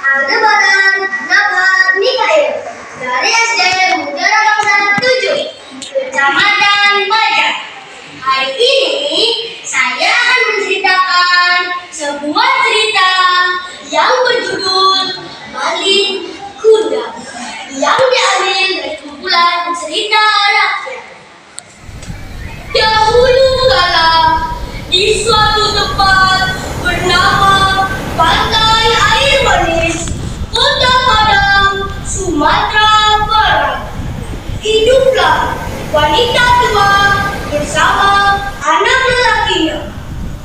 Aldebaran Nabhan Mikael dari SD Mutiara Bangsa 7, Kecamatan Baja. Hari ini saya akan menceritakan sebuah cerita yang berjudul Malin Kundang yang diambil dari kumpulan cerita rakyat. Dahulu kala di suatu tempat bernama Pantai Air Manis, Kota Padang, Sumatera Barat, hiduplah wanita tua bersama anak lelakinya.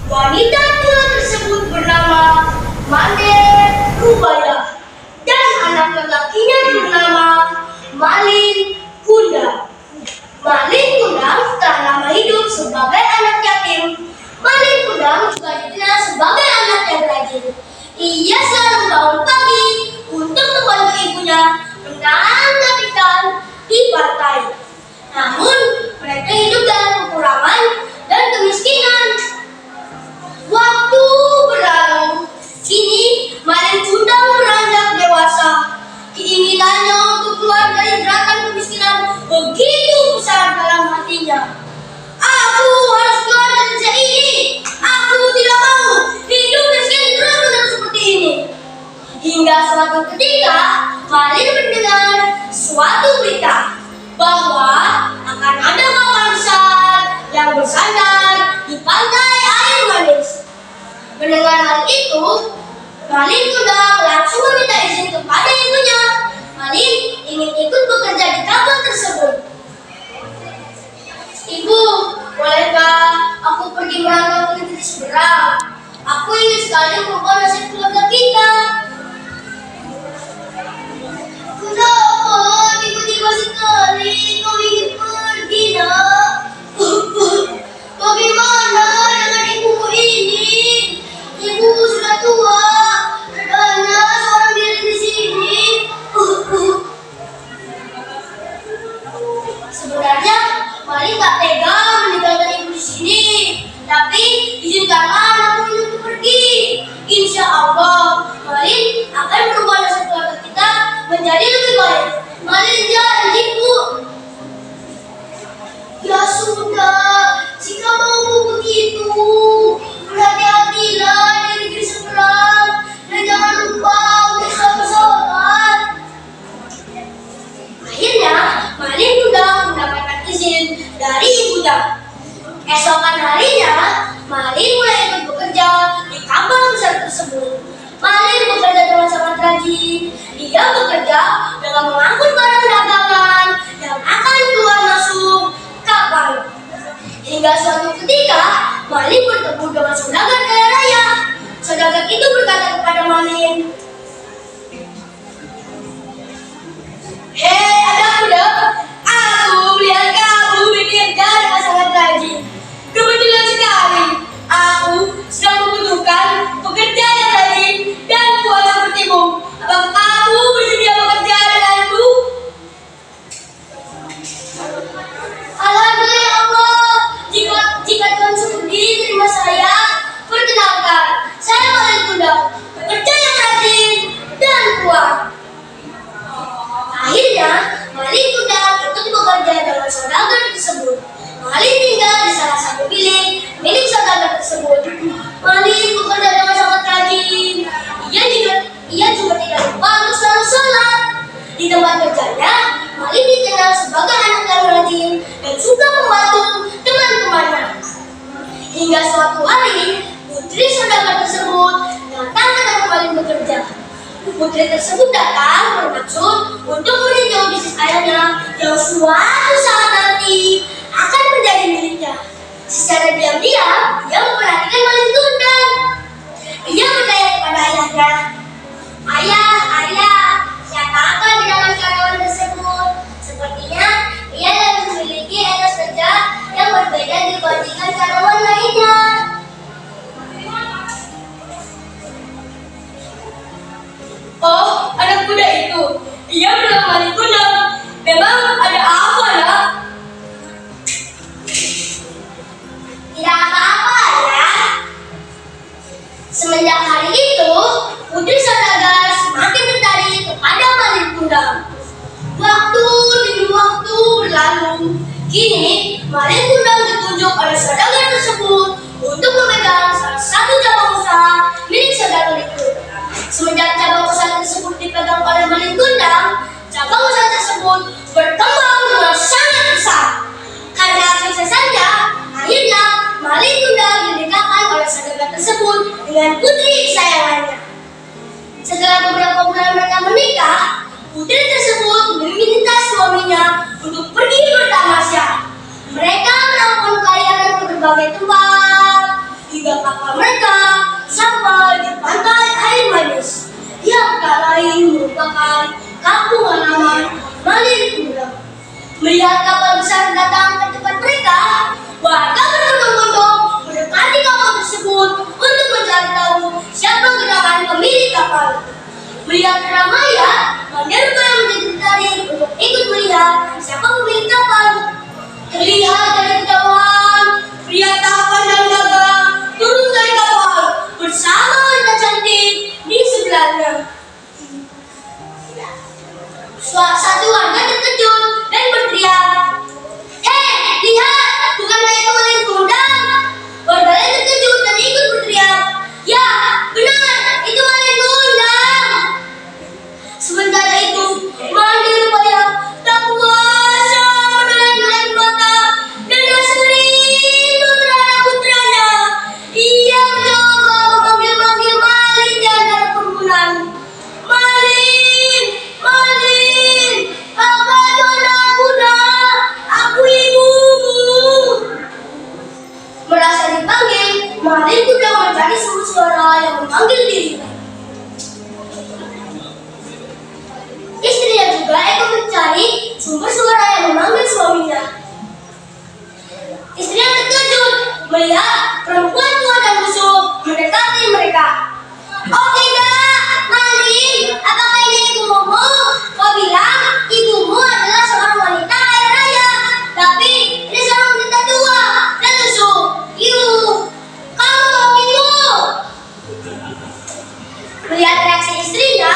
Wanita tua tersebut bernama Mande Rubaya dan anak lelakinya bernama Malin Kundang. Malin Kundang telah lama hidup sebagai anak yatim. Malin Kundang juga dikenal sebagai anak yang rajin. Ia selalu bangun pagi untuk membantu ibunya menangkap ikan di pantai. Namun, mereka hidup dalam kekurangan dan kemiskinan. Waktu berlalu, kini Malin Kundang beranjak dewasa. Keinginannya untuk keluar dari jeratan kemiskinan begitu besar dalam hatinya. Aku harus keluar dari desa ini. Aku tidak mau hidup miskin terus-menerus seperti ini. Hingga suatu ketika, Malin mendengar suatu berita bahwa akan ada kapal besar yang bersandar di pantai Air Manis. Mendengar hal itu, Malin Kundang langsung meminta izin kepada ibunya. Malin ingin ikut bekerja di kapal tersebut. Ibu, bolehkah aku pergi merantau ke negeri seberang? Aku ingin sekali merubah nasib keluarga kita. Kenapa tiba-tiba sekali kau ingin pergi, nak? Bagaimana dengan ibumu ini? Ibu sudah tua, dan hanya seorang diri di sini. Sebenarnya Malin tak tega meninggalkan ibu di sini, tapi izinkanlah anakku untuk pergi. Insya Allah, Malin akan merubah nasib keluarga kita menjadi lebih baik. Malin janji, Bu. Ya sudah, jika mau begitu, berhati-hatilah di negeri seberang dan jangan lupa untuk sholat. Akhirnya, Malin Kundang mendapatkan izin dari ibunya. Esokan harinya, Malin mulai ikut bekerja di kapal besar tersebut. Malin bekerja dengan sangat rajin. Dia bekerja dengan mengangkut barang dagangan yang akan keluar masuk kapal. Hingga suatu ketika, Malin bertemu dengan saudagar kaya raya. Saudagar itu berkata kepada Malin, "Hei anak muda, aku melihat kamu bekerja dengan sangat rajin. Kebetulan sekali, aku sedang membutuhkan pekerja yang rajin dan kuat sepertimu. Apakah kamu bersedia bekerja denganku?" Alhamdulillah ya Allah, jika Tuhan sudi terima saya, perkenalkan, saya Malin Kundang, pekerja yang rajin dan kuat. Akhirnya, Malin Kundang ikut bekerja dengan saudagar tersebut. Malin tinggal di salah satu bilik milik saudagar tersebut. Malin bekerja dengan sangat rajin. Ia juga tidak lupa untuk selalu sholat. Di tempat kerjanya, Malin dikenal sebagai anak yang rajin dan suka membantu teman-temannya. Hingga suatu hari, putri saudagar tersebut datang ke tempat Malin bekerja. Putri tersebut datang bermaksud untuk meninjau bisnis ayahnya yang suatu saat nanti akan menjadi miliknya. Secara diam-diam, ia memperhatikan Malin Kundang. Ia bertanya kepada ayahnya, Ayah, siapakah di dalam karyawan tersebut? Sepertinya ia memiliki etos kerja yang berbeda dibandingkan karyawan lainnya. Oh, anak muda itu. Ia bernama Malin Kundang. Memang ada apa, nak? Tidak apa-apa ya. Semenjak hari itu, putri saudagar semakin kundang. Waktu demi waktu berlalu, kini Malin Kundang ditunjuk oleh saudagar tersebut untuk memegang salah satu cabang usaha milik saudagar itu. Semenjak cabang usaha tersebut dipegang oleh Malin Kundang, cabang usaha tersebut berkembang dengan sangat besar. Karena suksesnya, akhirnya Malin Kundang dinikahkan oleh saudagar tersebut dengan putri kesayangannya. Setelah beberapa bulan mereka menikah, putri tersebut meminta suaminya untuk pergi bertamasya. Mereka melakukan pelayaran ke berbagai tempat, hingga kapal mereka sampai di pantai air manis yang tak lain merupakan kampung halaman Malin Kundang. Melihat kapal besar datang ke tempat mereka, warga berbondong-bondong mendekati kapal tersebut untuk mencari tahu siapa gerangan pemilik kapal. Melihat keramaian, Manderba yang menjadi tertarik untuk ikut melihat siapa pemilik kapal. Terlihat dari kejauhan, pria tampan dan gagah turun dari kapal bersama wanita cantik di sebelahnya. Satu warga terkejut dan berteriak, "Hei, lihat, bukankah itu Malin Kundang?" Warga lain terkejut dan ikut berteriak, "Ya, benar, itu Malin Kundang." Sementara itu, Manderba tak kuasa menahan air mata dan rasa rindu terhadap putranya. Ia mencoba memanggil-manggil Malin di antara kerumunan. "Malin, Malin, apa tuan aku nak? Aku ibumu." Merasa dipanggil, Malin Kundang mencari sumber suara yang memanggil dirinya. Istrinya juga ikut mencari sumber suara yang memanggil suaminya. Istrinya terkejut melihat perempuan tua dan busuk mendekati mereka. "Oh tidak, Malin, apakah ini ibumu? Kau bilang ibumu adalah seorang wanita kaya raya, tapi ini seorang wanita tua dan busuk. Kamu bohongiku." Melihat reaksi istrinya,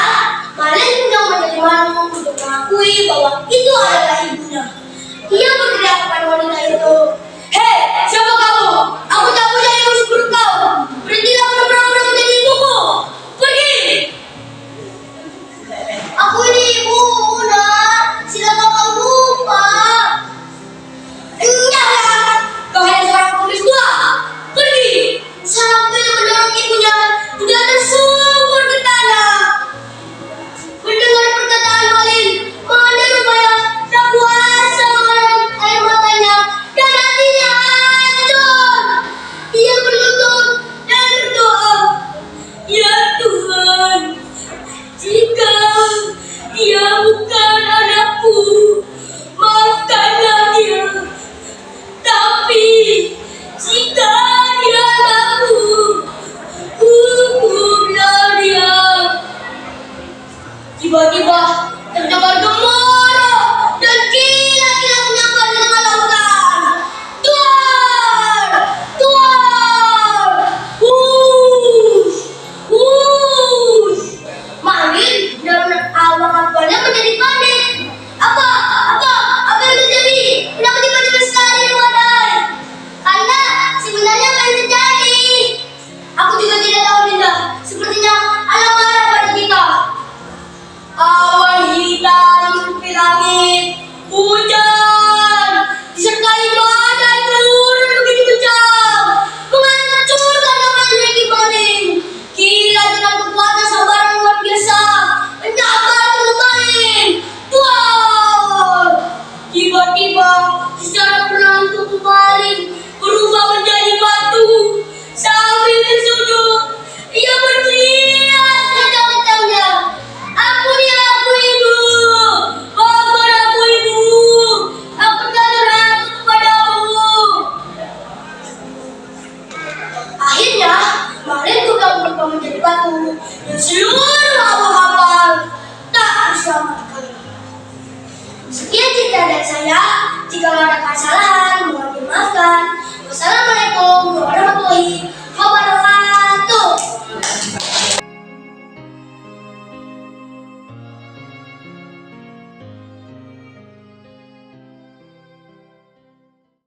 Malin Kundang menjadi malu untuk mengakui bahwa itu adalah ibunya. Ia berteriak kepada wanita itu, "Hei, siapa kamu? Aku tak punya ibu seperti kau. Berhentilah berpura-pura menjadi ibuku. Pergi!" "Aku ini ibumu, nak. Silakan kau lupa." "Enggak, kau hanya seorang pengemis tua. Pergi!" Sambil mendorong ibunya, dia tersungkur ke tanah. Mendengar perkataan Malin, Manderba tak kuasa menahan air matanya dan hatinya hancur. Ia berlutut dan berdoa, "Ya Tuhan, jika dia bukan anakku, maafkanlah dia. Tapi jika dia anakku, hukumlah dia." Tiba-tiba terdengar gemuruh dan kilat-kilat menyambar di tengah lautan. "Tuan! Tuan! Wush! Wush!" Malin dan awak kapalnya menjadi panik. Apa yang terjadi? Kenapa tiba-tiba sekali badai? Karena sebenarnya apa yang terjadi? Aku juga tidak tahu, Dinda. Sepertinya alam marah pada kita. Awan hitam menutupi langit, hujan disertai badai turun begitu kencang, menghancurkan kapal milik Malin. Kilat dengan kekuatan sambaran luar biasa menyambar tubuh Malin. Tuan! Tiba-tiba secara perlahan tubuh Malin berubah menjadi batu. Sambil tersudut, ia berteriak sekencang-kencangnya, "Ampuni aku, Ibu! Maafkan aku, Ibu! Aku telah durhaka kepadamu." Akhirnya, Malin Kundang berubah menjadi batu dan seluruh awak kapal tak diselamatkan. Sekian cerita dari saya. Jika ada kesalahan, mohon dimaafkan. Wassalamualaikum warahmatullahi